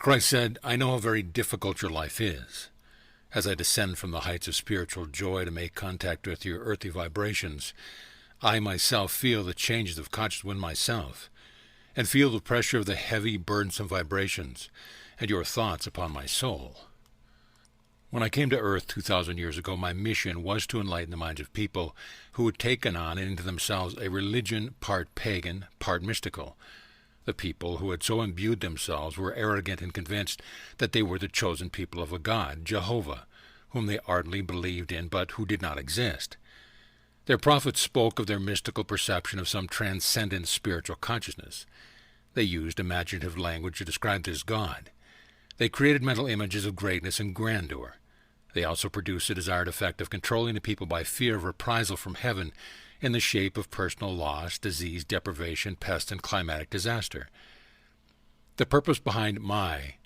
Christ said, "I know how very difficult your life is. As I descend from the heights of spiritual joy to make contact with your earthly vibrations, I myself feel the changes of consciousness within myself, and feel the pressure of the heavy, burdensome vibrations and your thoughts upon my soul." When I came to Earth 2,000 years ago, my mission was to enlighten the minds of people who had taken on into themselves a religion part pagan, part mystical. The people who had so imbued themselves were arrogant and convinced that they were the chosen people of a God, Jehovah, whom they ardently believed in, but who did not exist. Their prophets spoke of their mystical perception of some transcendent spiritual consciousness. They used imaginative language to describe this God. They created mental images of greatness and grandeur. They also produced a desired effect of controlling the people by fear of reprisal from heaven in the shape of personal loss, disease, deprivation, pest, and climatic disaster. The purpose behind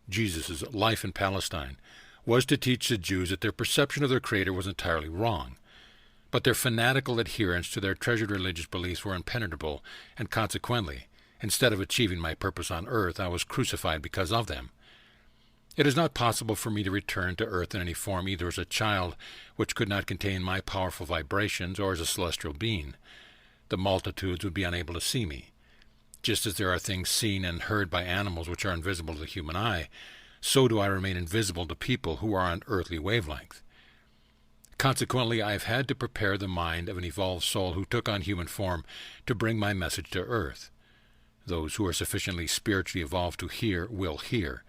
Jesus' life in Palestine was to teach the Jews that their perception of their Creator was entirely wrong, but their fanatical adherence to their treasured religious beliefs were impenetrable, and consequently, instead of achieving my purpose on earth, I was crucified because of them. It is not possible for me to return to earth in any form, either as a child which could not contain my powerful vibrations, or as a celestial being. The multitudes would be unable to see me. Just as there are things seen and heard by animals which are invisible to the human eye, so do I remain invisible to people who are on earthly wavelength. Consequently, I have had to prepare the mind of an evolved soul who took on human form to bring my message to earth. Those who are sufficiently spiritually evolved to hear will hear.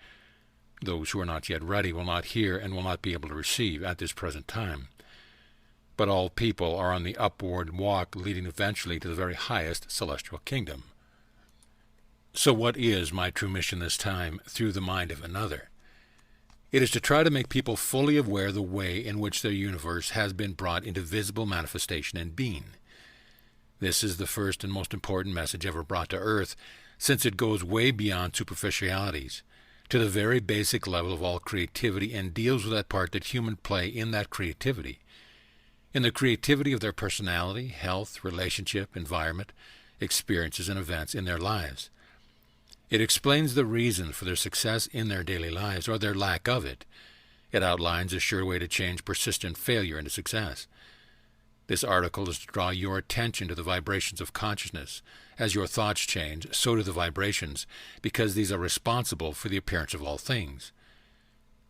Those who are not yet ready will not hear and will not be able to receive at this present time. But all people are on the upward walk leading eventually to the very highest celestial kingdom. So what is my true mission this time through the mind of another? It is to try to make people fully aware of the way in which their universe has been brought into visible manifestation and being. This is the first and most important message ever brought to earth, since it goes way beyond superficialities, to the very basic level of all creativity, and deals with that part that humans play in that creativity, in the creativity of their personality, health, relationship, environment, experiences, and events in their lives. It explains the reason for their success in their daily lives, or their lack of it. It outlines a sure way to change persistent failure into success. This article is to draw your attention to the vibrations of consciousness. As your thoughts change, so do the vibrations, because these are responsible for the appearance of all things.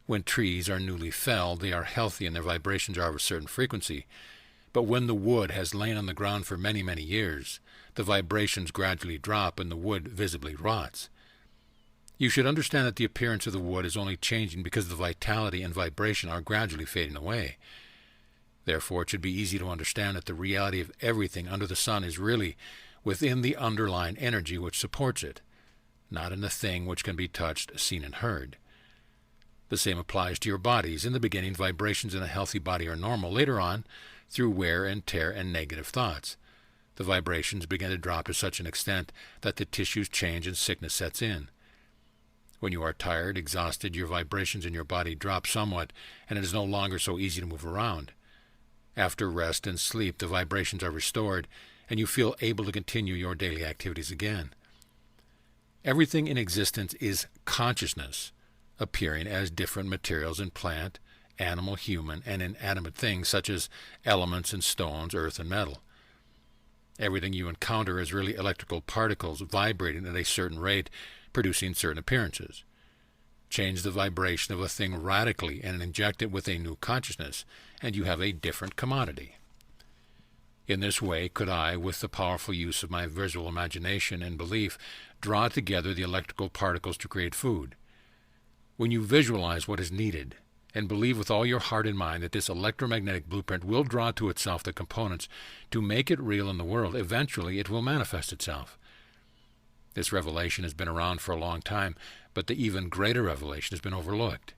When trees are newly felled, they are healthy and their vibrations are of a certain frequency. But when the wood has lain on the ground for many, many years, the vibrations gradually drop and the wood visibly rots. You should understand that the appearance of the wood is only changing because the vitality and vibration are gradually fading away. Therefore, it should be easy to understand that the reality of everything under the sun is really within the underlying energy which supports it, not in the thing which can be touched, seen, and heard. The same applies to your bodies. In the beginning, vibrations in a healthy body are normal. Later on, through wear and tear and negative thoughts, the vibrations begin to drop to such an extent that the tissues change and sickness sets in. When you are tired, exhausted, your vibrations in your body drop somewhat, and it is no longer so easy to move around. After rest and sleep, the vibrations are restored, and you feel able to continue your daily activities again. Everything in existence is consciousness, appearing as different materials in plant, animal, human, and inanimate things such as elements and stones, earth and metal. Everything you encounter is really electrical particles vibrating at a certain rate, producing certain appearances. Change the vibration of a thing radically and inject it with a new consciousness, and you have a different commodity. In this way could I, with the powerful use of my visual imagination and belief, draw together the electrical particles to create food. When you visualize what is needed, and believe with all your heart and mind that this electromagnetic blueprint will draw to itself the components to make it real in the world, eventually it will manifest itself. This revelation has been around for a long time, but the even greater revelation has been overlooked.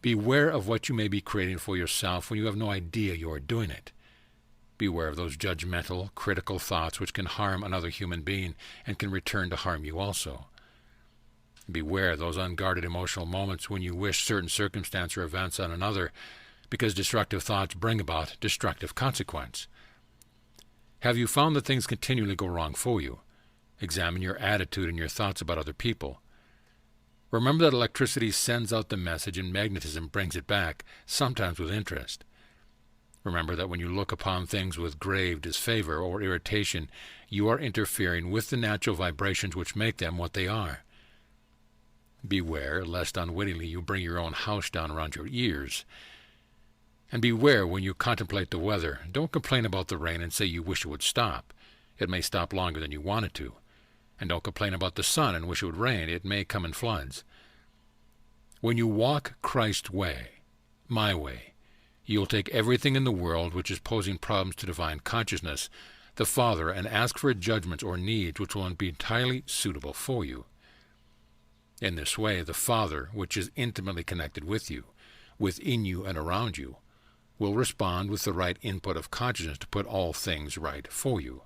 Beware of what you may be creating for yourself when you have no idea you are doing it. Beware of those judgmental, critical thoughts which can harm another human being and can return to harm you also. Beware those unguarded emotional moments when you wish certain circumstance or events on another, because destructive thoughts bring about destructive consequence. Have you found that things continually go wrong for you? Examine your attitude and your thoughts about other people. Remember that electricity sends out the message and magnetism brings it back, sometimes with interest. Remember that when you look upon things with grave disfavor or irritation, you are interfering with the natural vibrations which make them what they are. Beware lest unwittingly you bring your own house down around your ears. And beware when you contemplate the weather. Don't complain about the rain and say you wish it would stop. It may stop longer than you want it to. And don't complain about the sun and wish it would rain. It may come in floods. When you walk Christ's way, my way, you'll take everything in the world which is posing problems to divine consciousness, the Father, and ask for judgments or needs which will be entirely suitable for you. In this way, the Father, which is intimately connected with you, within you and around you, will respond with the right input of consciousness to put all things right for you.